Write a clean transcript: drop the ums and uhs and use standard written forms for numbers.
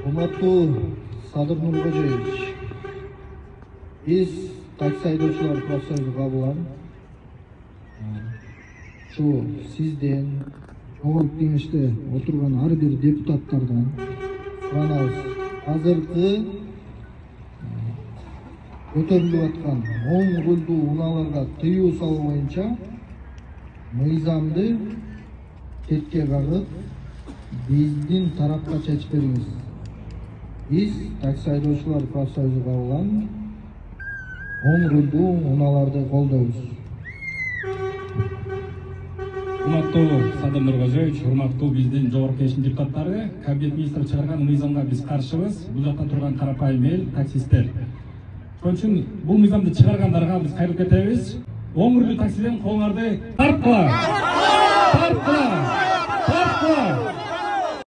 Урматтуу Садыр Нуркожоевич, биз такси айдоочулар профсоюзу кабыл ушу сизден, Чоң Кеңеште отурган ар бир депутаттардан суранабыз. Азыркы көтөрүлүп аткан 10 рулдуу унааларга тыюу салуу боюнча мыйзамды четке кагып, биздин тарапка чечип бериңиз. Биз такси айдоочулар профсоюзу кабылган 10 рулдуу унааларды колдойбуз. Урматтуу Садыр Нуркожоевич, урматтуу биздин жогорку кеңештин депутаттары, Кабинет министри чыгарган мыйзамга биз каршыбыз. Бул жакта турган карапайым эл, таксисттер. Ошон үчүн бул мыйзамды чыгаргандарга биз кайрылып кетебиз. 10 рулдуу таксиден колуңарды тарткыла!